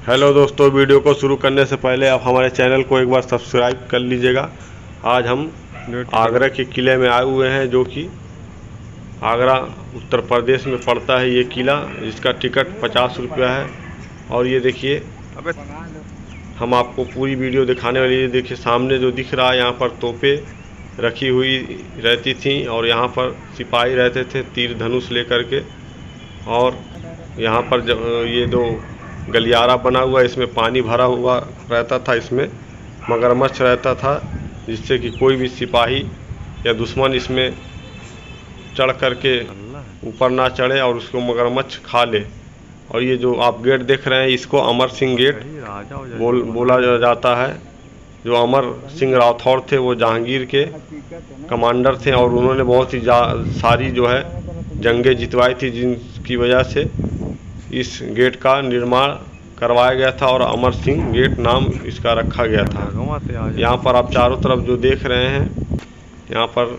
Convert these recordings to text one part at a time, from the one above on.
Hello दोस्तों, video को शुरू करने से पहले आप हमारे चैनल को एक बार सब्सक्राइब कर लीजिएगा। आज हम आगरा के किले में आए हुए हैं, जो कि आगरा उत्तर प्रदेश में पड़ता है। ये किला, जिसका टिकट 50 रुपया है। और ये देखिए, हम आपको पूरी वीडियो दिखाने वाली। ये देखिए सामने जो दिख रहा है, यहाँ पर तोपें रखी हुई रहती थी और यहाँ पर सिपाही रहते थे तीर धनुष लेकर के। और यहाँ पर ये दो गलियारा बना हुआ है, इसमें पानी भरा हुआ रहता था। इसमें मगरमच्छ रहता था, जिससे कि कोई भी सिपाही या दुश्मन इसमें चढ़ करके ऊपर ना चढ़े और उसको मगरमच्छ खा ले। और ये जो आप गेट देख रहे हैं, इसको अमर सिंह गेट बोला जाता है। जो अमर सिंह राठौर थे, वो जहांगीर के कमांडर थे और उन्होंने बहुत ही सारी जो है जंगें जितवाई थी, जिनकी वजह से इस गेट का निर्माण करवाया गया था और अमर सिंह गेट नाम इसका रखा गया था। यहाँ पर आप चारों तरफ जो देख रहे हैं, यहाँ पर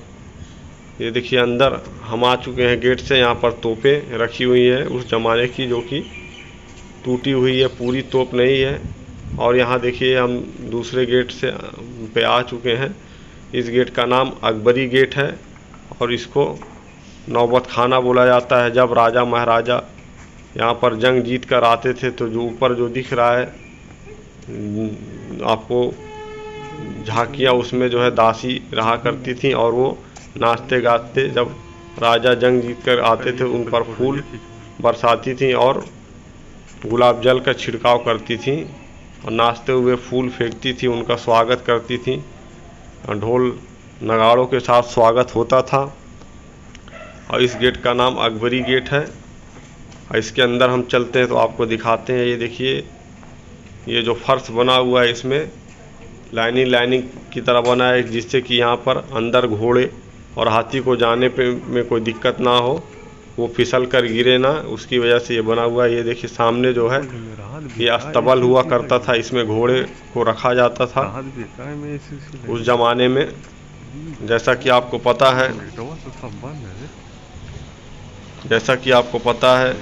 ये देखिए अंदर हम आ चुके हैं गेट से। यहाँ पर तोपें रखी हुई है उस ज़माने की, जो कि टूटी हुई है, पूरी तोप नहीं है। और यहाँ देखिए हम दूसरे गेट से पे आ चुके हैं। इस गेट का नाम अकबरी गेट है और इसको नौबत खाना बोला जाता है। जब राजा महाराजा यहाँ पर जंग जीत कर आते थे, तो जो ऊपर जो दिख रहा है आपको झांकियाँ, उसमें जो है दासी रहा करती थी और वो नाचते गाते जब राजा जंग जीत कर आते थे, उन पर फूल बरसाती थी और गुलाब जल का छिड़काव करती थी और नाचते हुए फूल फेंकती थी, उनका स्वागत करती थी। ढोल नगाड़ों के साथ स्वागत होता था। और इस गेट का नाम अकबरी गेट है। और इसके अंदर हम चलते हैं तो आपको दिखाते हैं। ये देखिए, ये जो फर्श बना हुआ है, इसमें लाइनिंग की तरह बना है, जिससे कि यहाँ पर अंदर घोड़े और हाथी को जाने पे में कोई दिक्कत ना हो, वो फिसल कर गिरे ना, उसकी वजह से ये बना हुआ है। ये देखिए सामने जो है, ये अस्तबल हुआ करता था, इसमें घोड़े को रखा जाता था उस ज़माने में। जैसा कि आपको पता है,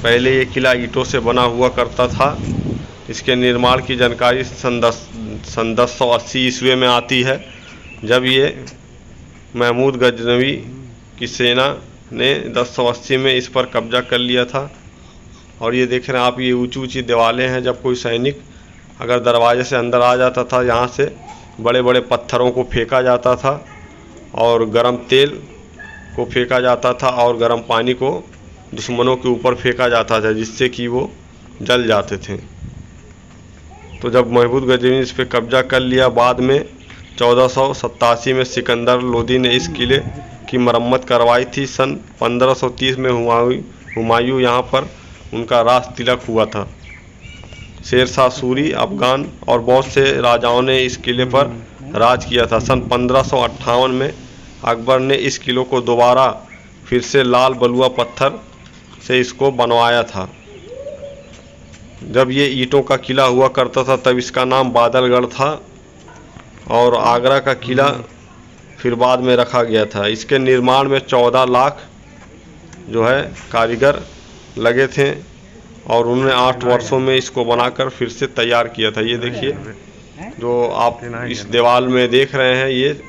पहले ये किला ईंटों से बना हुआ करता था। इसके निर्माण की जानकारी सन 1080 ईस्वी में आती है, जब ये महमूद गजनवी की सेना ने 1080 में इस पर कब्जा कर लिया था। और ये देख रहे हैं आप, ये ऊंची ऊंची दीवारें हैं। जब कोई सैनिक अगर दरवाजे से अंदर आ जाता था, यहाँ से बड़े बड़े पत्थरों को फेंका जाता था और गर्म तेल को फेंका जाता था और गर्म पानी को दुश्मनों के ऊपर फेंका जाता था, जिससे कि वो जल जाते थे। तो जब महमूद गजनवी इस पर कब्जा कर लिया, बाद में 1487 में सिकंदर लोदी ने इस किले की मरम्मत करवाई थी। सन 1530 में हुमायूं यहाँ पर उनका राज तिलक हुआ था। शेर शाह सूरी, अफगान और बहुत से राजाओं ने इस किले पर राज किया था। सन 1558 में अकबर ने इस किले को दोबारा फिर से लाल बलुआ पत्थर से इसको बनवाया था। जब ये ईंटों का किला हुआ करता था, तब इसका नाम बादलगढ़ था और आगरा का किला फिर बाद में रखा गया था। इसके निर्माण में 14 लाख जो है कारीगर लगे थे और उन्होंने 8 वर्षों में इसको बनाकर फिर से तैयार किया था। ये देखिए, जो आप इस दीवार में देख रहे हैं, ये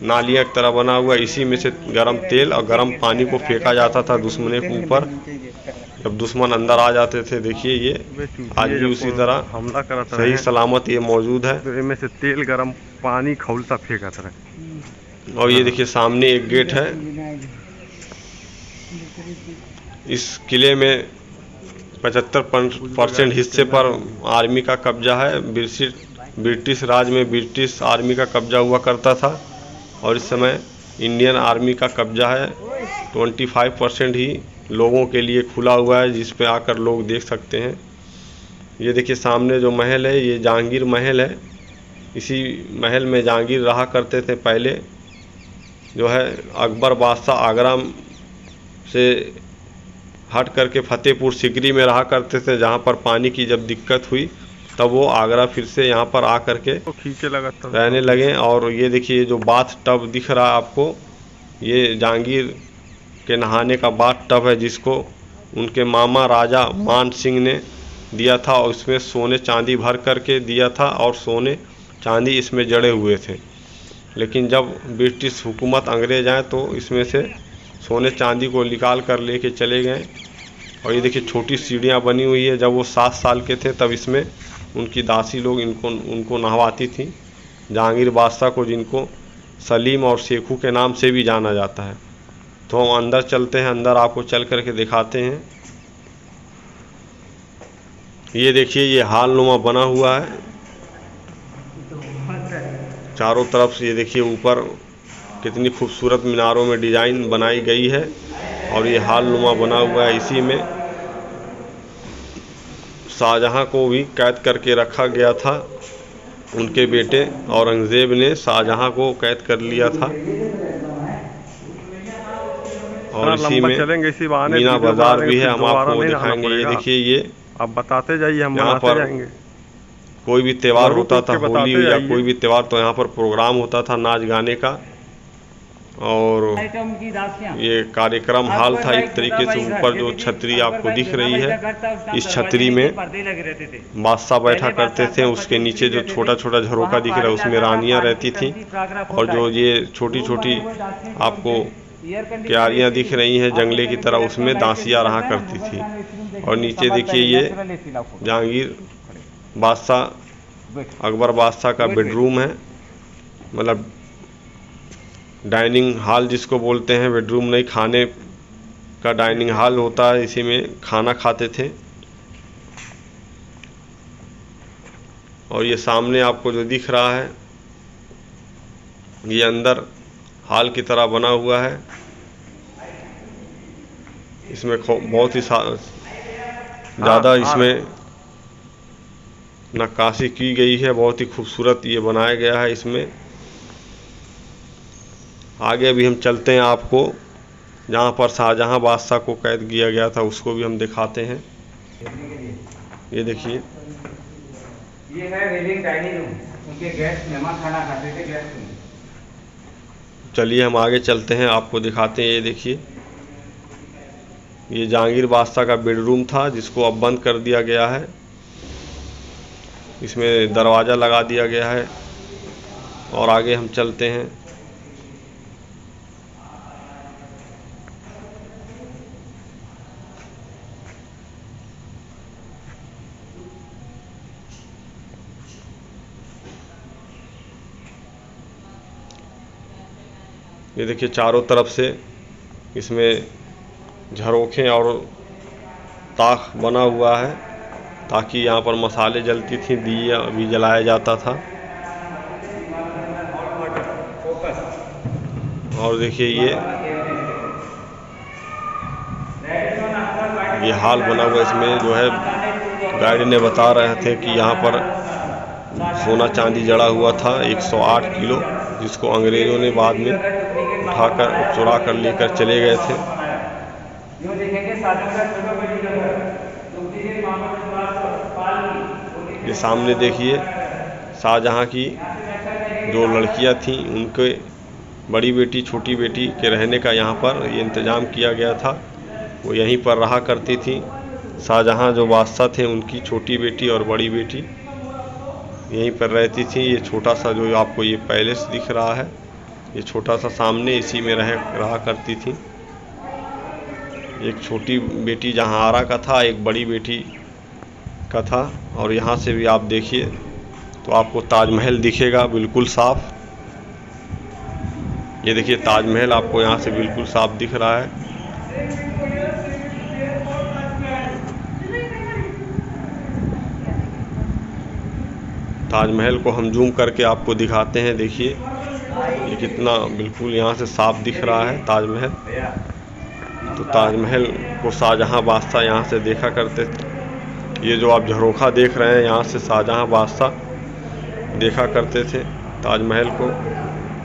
नालियाँ की तरह बना हुआ, इसी में से गर्म तेल और गर्म पानी को फेंका जाता था दुश्मन के ऊपर, जब दुश्मन अंदर आ जाते थे। देखिए, ये आज भी उसी तरह हमला करता सही सलामत ये मौजूद है। तो इनमें से तेल गर्म पानी खौलता फेंका था। और ये देखिए सामने एक गेट है। इस किले में 75% हिस्से पर आर्मी का कब्जा है। ब्रिटिश राज में ब्रिटिश आर्मी का कब्जा हुआ करता था और इस समय इंडियन आर्मी का कब्जा है। 25% ही लोगों के लिए खुला हुआ है, जिस पे आकर लोग देख सकते हैं। ये देखिए सामने जो महल है, ये जहांगीर महल है। इसी महल में जहांगीर रहा करते थे पहले। जो है अकबर बादशाह आगरा से हट करके फतेहपुर सिकरी में रहा करते थे, जहाँ पर पानी की जब दिक्कत हुई, तब वो आगरा फिर से यहाँ पर आ करके रहने लगे। और ये देखिए, जो बाथ टब दिख रहा है आपको, ये जहांगीर के नहाने का बाथ टब है, जिसको उनके मामा राजा मान सिंह ने दिया था और उसमें सोने चांदी भर करके दिया था और सोने चांदी इसमें जड़े हुए थे। लेकिन जब ब्रिटिश हुकूमत अंग्रेज आए तो इसमें से सोने चांदी को निकाल कर लेके चले गए। और ये देखिए छोटी सीढ़ियाँ बनी हुई है। जब वो 7 साल के थे तब इसमें उनकी दासी लोग उनको नहवाती थी। जहांगीर बादशाह को, जिनको सलीम और शेखू के नाम से भी जाना जाता है। तो हम अंदर चलते हैं, अंदर आपको चल करके दिखाते हैं। ये देखिए ये हालनुमा बना हुआ है चारों तरफ से। ये देखिए ऊपर कितनी खूबसूरत मीनारों में डिज़ाइन बनाई गई है और ये हालनुमा बना हुआ है। इसी में शाहजहां को भी कैद करके रखा गया था। उनके बेटे औरंगज़ेब ने शाहजहां को कैद कर लिया था। और इसी में मीना बाजार भी है, हम आपको दिखाएंगे। ये देखिए ये आप बताते जाइए, हम यहाँ पर जाएंगे। कोई भी त्यौहार होता था, होली या कोई भी त्यौहार, तो यहाँ पर प्रोग्राम होता था नाच गाने का। और ये कार्यक्रम हॉल था एक तरीके से। ऊपर जो छतरी आपको दिख रही है, इस छतरी में बादशाह बैठा करते थे। उसके नीचे जो छोटा छोटा झरोका दिख रहा है उसमें रानियां रहती थी। और जो ये छोटी छोटी आपको क्यारियां दिख रही हैं जंगले की तरह, उसमें दासियां रहा करती थी। और नीचे देखिए ये जहांगीर बादशाह, अकबर बादशाह का बेडरूम है, मतलब डाइनिंग हॉल जिसको बोलते हैं। बेडरूम नहीं, खाने का डाइनिंग हॉल होता है, इसी में खाना खाते थे। और ये सामने आपको जो दिख रहा है ये अंदर हॉल की तरह बना हुआ है। इसमें बहुत ही ज़्यादा इसमें नक्काशी की गई है, बहुत ही खूबसूरत ये बनाया गया है। इसमें आगे भी हम चलते हैं, आपको जहाँ पर शाहजहां बादशाह को कैद किया गया था उसको भी हम दिखाते हैं। ये देखिए ये है लिविंग डाइनिंग रूम, उनके गेस्ट मेहमान खाना खाते थे गेस्ट में। चलिए हम आगे चलते हैं, आपको दिखाते हैं। ये देखिए ये जहांगीर बादशाह का बेडरूम था जिसको अब बंद कर दिया गया है। इसमें दरवाज़ा लगा दिया गया है। और आगे हम चलते हैं। ये देखिए चारों तरफ से इसमें झरोखे और ताक बना हुआ है ताकि यहाँ पर मसाले जलती थी, दिया भी जलाया जाता था। और देखिए ये हाल बना हुआ, इसमें जो है गाइड ने बता रहे थे कि यहाँ पर सोना चांदी जड़ा हुआ था 108 किलो, जिसको अंग्रेज़ों ने बाद में उठाकर चुरा कर लेकर चले गए थे। ये सामने देखिए शाहजहां की जो लड़कियां थीं उनके बड़ी बेटी छोटी बेटी के रहने का यहाँ पर ये इंतज़ाम किया गया था। वो यहीं पर रहा करती थी। शाहजहां जो बादशाह थे उनकी छोटी बेटी और बड़ी बेटी यहीं पर रहती थी। ये छोटा सा जो आपको ये पैलेस दिख रहा है, ये छोटा सा सामने इसी में रहा करती थी। एक छोटी बेटी जहाँ आरा का था, एक बड़ी बेटी का था। और यहाँ से भी आप देखिए तो आपको ताजमहल दिखेगा बिल्कुल साफ। ये देखिए ताजमहल आपको यहाँ से बिल्कुल साफ दिख रहा है। ताजमहल को हम जूम करके आपको दिखाते हैं। देखिए ये कितना बिल्कुल यहाँ से साफ दिख रहा है ताजमहल। तो ताजमहल को शाहजहां बादशाह यहाँ से देखा करते थे। ये जो आप झरोखा देख रहे हैं यहाँ से शाहजहां बादशाह देखा करते थे ताजमहल को।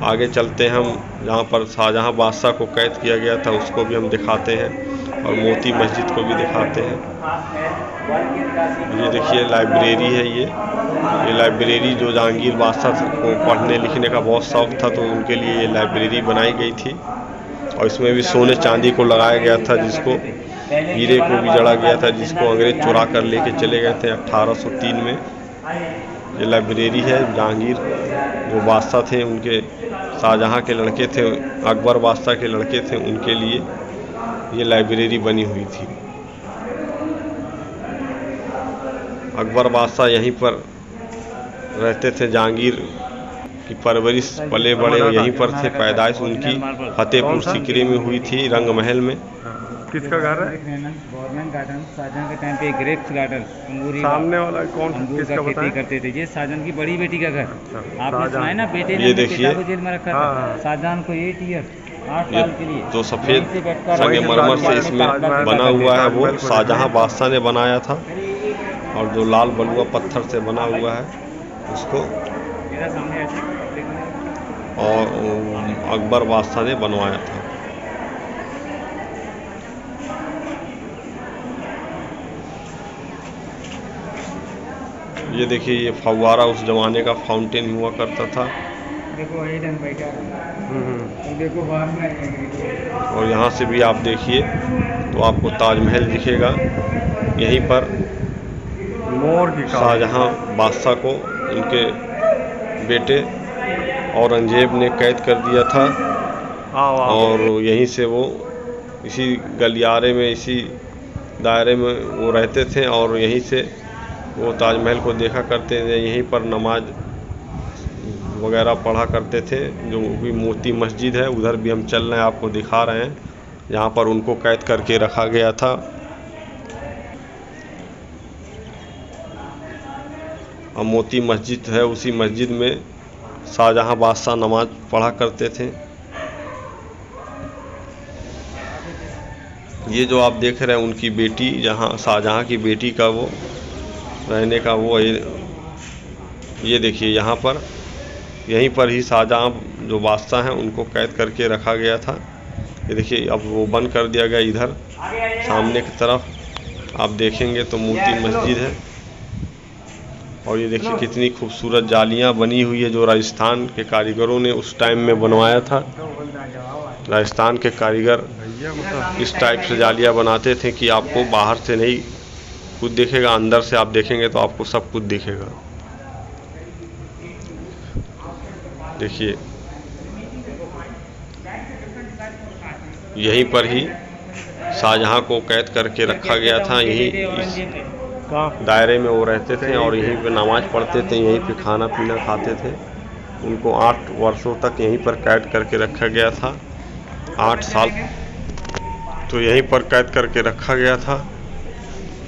आगे चलते हैं हम, जहाँ पर शाहजहां बादशाह को कैद किया गया था उसको भी हम दिखाते हैं और मोती मस्जिद को भी दिखाते हैं। ये देखिए लाइब्रेरी है। ये लाइब्रेरी जो जहांगीर बादशाह को पढ़ने लिखने का बहुत शौक़ था तो उनके लिए ये लाइब्रेरी बनाई गई थी। और इसमें भी सोने चांदी को लगाया गया था जिसको हीरे को भी जड़ा गया था, जिसको अंग्रेज चुरा कर लेके चले गए थे 1803 में। ये लाइब्रेरी है जहांगीर जो बादशाह थे, उनके शाहजहां के लड़के थे, अकबर बादशाह के लड़के थे, उनके लिए ये लाइब्रेरी बनी हुई थी। अकबर बादशाह यहीं पर रहते थे। जहांगीर की परवरिश पले बड़े यहीं पर थे। पैदाइश उनकी फतेहपुर सीकरी में हुई थी, रंग महल में। किसका घर है? गवर्नमेंट गार्डन शाहजहां के टाइम पे ग्रेप्स गार्डन अंगूरी सामने वाला कौन अंगूर का खेती करते थे। ये शाहजहां की बड़ी बेटी का घर। आपने सुना है ना, बेटे ने ये अपने देखिए। पिता को जेल में रखा था। शाहजहां को 8 ईयर 8 साल के लिए जो सफ़ेद संगमरमर से इसमें बना हुआ है वो शाहजहां बादशाह ने बनाया था, और जो लाल बलुआ पत्थर से बना हुआ है उसको और अकबर बादशाह ने बनवाया था। ये देखिए, ये फव्वारा उस जमाने का फाउंटेन हुआ करता था। देखो बैठा देखो बाहर में। और यहाँ से भी आप देखिए तो आपको ताजमहल दिखेगा। यहीं पर मोर की शाहजहां बादशाह को उनके बेटे औरंगजेब ने कैद कर दिया था, और यहीं से वो इसी गलियारे में, इसी दायरे में वो रहते थे, और यहीं से वो ताजमहल को देखा करते थे। यहीं पर नमाज वगैरह पढ़ा करते थे। जो भी मोती मस्जिद है, उधर भी हम चल रहे हैं, आपको दिखा रहे हैं, जहाँ पर उनको कैद करके रखा गया था। और मोती मस्जिद है, उसी मस्जिद में शाहजहां बादशाह नमाज पढ़ा करते थे। ये जो आप देख रहे हैं उनकी बेटी, जहाँ शाहजहां की बेटी का वो रहने का वो ये देखिए, यहाँ पर यहीं पर ही शाहजहां जो बादशाह हैं उनको कैद करके रखा गया था। ये देखिए, अब वो बंद कर दिया गया। इधर सामने की तरफ आप देखेंगे तो मोती मस्जिद है, और ये देखिए कितनी खूबसूरत जालियां बनी हुई है, जो राजस्थान के कारीगरों ने उस टाइम में बनवाया था। राजस्थान के कारीगर इस टाइप से जालियां बनाते थे कि आपको बाहर से नहीं कुछ दिखेगा, अंदर से आप देखेंगे तो आपको सब कुछ दिखेगा। देखिए, यहीं पर ही शाहजहां को कैद करके रखा गया था। यहीं इस दायरे में वो रहते थे, और यहीं पे नमाज पढ़ते थे, यहीं पे खाना पीना खाते थे। उनको 8 वर्षों तक यहीं पर कैद करके रखा गया था। 8 साल तो यहीं पर कैद करके रखा गया था।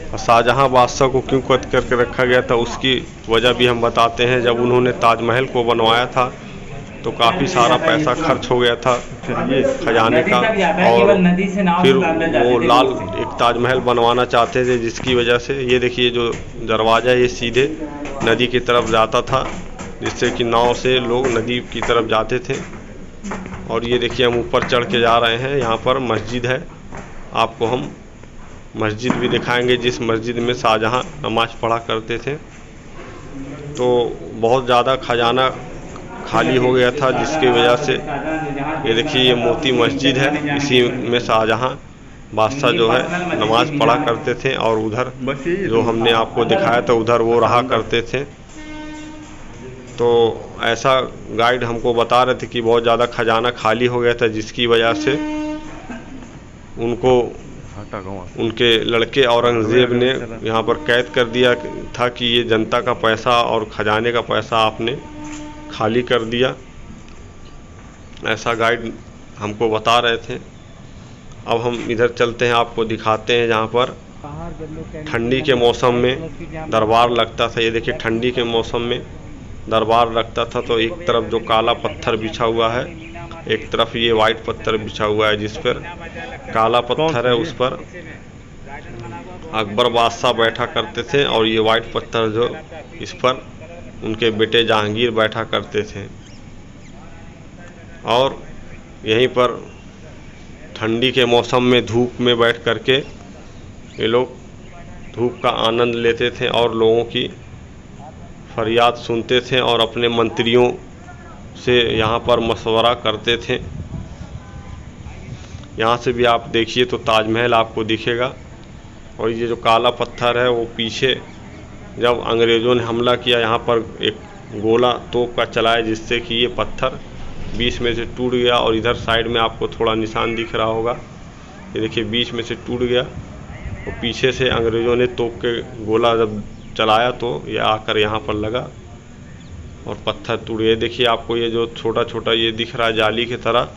और शाहजहां बादशाह को क्यों कैद करके रखा गया था, उसकी वजह भी हम बताते हैं। जब उन्होंने ताजमहल को बनवाया था तो काफ़ी सारा पैसा खर्च हो गया था खजाने का, और फिर वो लाल एक ताजमहल बनवाना चाहते थे, जिसकी वजह से ये देखिए जो दरवाज़ा ये सीधे नदी की तरफ जाता था, जिससे कि नाव से लोग नदी की तरफ जाते थे। और ये देखिए हम ऊपर चढ़ के जा रहे हैं। यहाँ पर मस्जिद है, आपको हम मस्जिद भी दिखाएंगे, जिस मस्जिद में शाहजहां नमाज पढ़ा करते थे। तो बहुत ज़्यादा खजाना खाली हो गया था, जिसकी वजह से ये देखिए ये मोती मस्जिद है, इसी में शाहजहां बादशाह जो है नमाज पढ़ा करते थे, और उधर जो हमने आपको दिखाया था उधर वो रहा करते थे। तो ऐसा गाइड हमको बता रहे थे कि बहुत ज़्यादा खजाना खाली हो गया था, जिसकी वजह से उनको उनके लड़के औरंगजेब ने यहाँ पर कैद कर दिया था कि ये जनता का पैसा और खजाने का पैसा आपने खाली कर दिया। ऐसा गाइड हमको बता रहे थे। अब हम इधर चलते हैं, आपको दिखाते हैं जहाँ पर ठंडी के मौसम में दरबार लगता था। ये देखिए ठंडी के मौसम में दरबार लगता था, तो एक तरफ जो काला पत्थर बिछा हुआ है, एक तरफ ये वाइट पत्थर बिछा हुआ है। जिस पर काला पत्थर है उस पर अकबर बादशाह बैठा करते थे, और ये वाइट पत्थर जो इस पर उनके बेटे जहांगीर बैठा करते थे। और यहीं पर ठंडी के मौसम में धूप में बैठ करके ये लोग धूप का आनंद लेते थे, और लोगों की फरियाद सुनते थे, और अपने मंत्रियों से यहाँ पर मशवरा करते थे। यहाँ से भी आप देखिए तो ताजमहल आपको दिखेगा। और ये जो काला पत्थर है वो पीछे जब अंग्रेज़ों ने हमला किया यहाँ पर एक गोला तोप का चलाया, जिससे कि ये पत्थर बीच में से टूट गया। और इधर साइड में आपको थोड़ा निशान दिख रहा होगा, ये देखिए बीच में से टूट गया। और पीछे से अंग्रेज़ों ने तोप के गोला जब चलाया तो ये आकर यहाँ पर लगा और पत्थर टूट गए। देखिए आपको ये जो छोटा छोटा ये दिख रहा है जाली की तरह,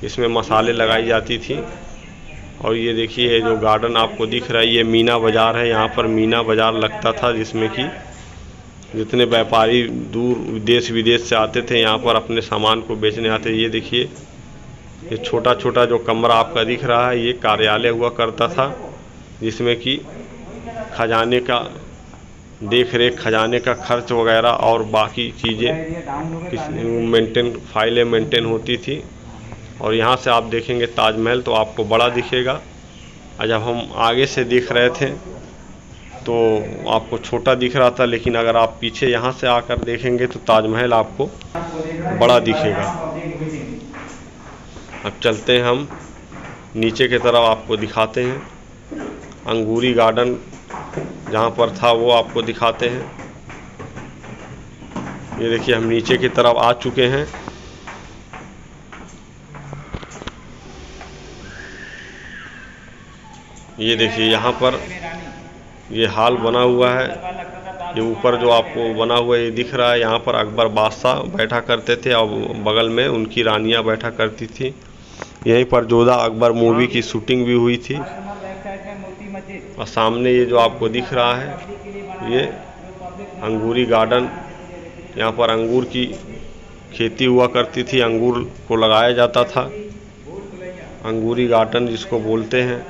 इसमें मसाले लगाई जाती थी। और ये देखिए ये जो गार्डन आपको दिख रहा है ये मीना बाज़ार है। यहाँ पर मीना बाज़ार लगता था, जिसमें कि जितने व्यापारी दूर देश विदेश से आते थे यहाँ पर अपने सामान को बेचने आते। ये देखिए ये छोटा छोटा जो कमरा आपका दिख रहा है ये कार्यालय हुआ करता था, जिसमें कि खजाने का देख रेख, खजाने का खर्च वगैरह और बाकी चीज़ें फाइलें मेंटेन होती थी। और यहाँ से आप देखेंगे ताजमहल तो आपको बड़ा दिखेगा, और जब हम आगे से देख रहे थे तो आपको छोटा दिख रहा था, लेकिन अगर आप पीछे यहाँ से आकर देखेंगे तो ताजमहल आपको बड़ा दिखेगा। अब चलते हैं हम नीचे की तरफ, आपको दिखाते हैं अंगूरी गार्डन जहाँ पर था वो आपको दिखाते हैं। ये देखिए हम नीचे की तरफ आ चुके हैं। ये देखिए यहाँ पर ये हाल बना हुआ है, ये ऊपर जो आपको बना हुआ है ये दिख रहा है। यहाँ पर अकबर बादशाह बैठा करते थे और बगल में उनकी रानियाँ बैठा करती थी। यहीं पर जोधा अकबर मूवी की शूटिंग भी हुई थी। और सामने ये जो आपको दिख रहा है ये अंगूरी गार्डन, यहाँ पर अंगूर की खेती हुआ करती थी, अंगूर को लगाया जाता था। अंगूरी गार्डन जिसको बोलते हैं।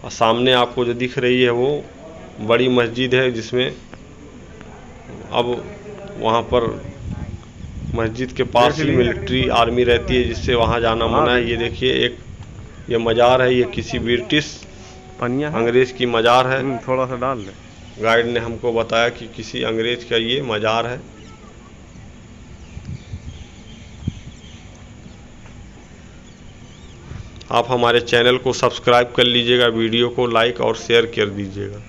और सामने आपको जो दिख रही है वो बड़ी मस्जिद है, जिसमें अब वहाँ पर मस्जिद के पास ही मिलिट्री आर्मी रहती है, जिससे वहाँ जाना मना है। ये देखिए एक ये मज़ार है, ये किसी ब्रिटिश अंग्रेज़ की मज़ार है। थोड़ा सा डाल दे। गाइड ने हमको बताया कि किसी अंग्रेज़ का ये मज़ार है। आप हमारे चैनल को सब्सक्राइब कर लीजिएगा, वीडियो को लाइक और शेयर कर दीजिएगा।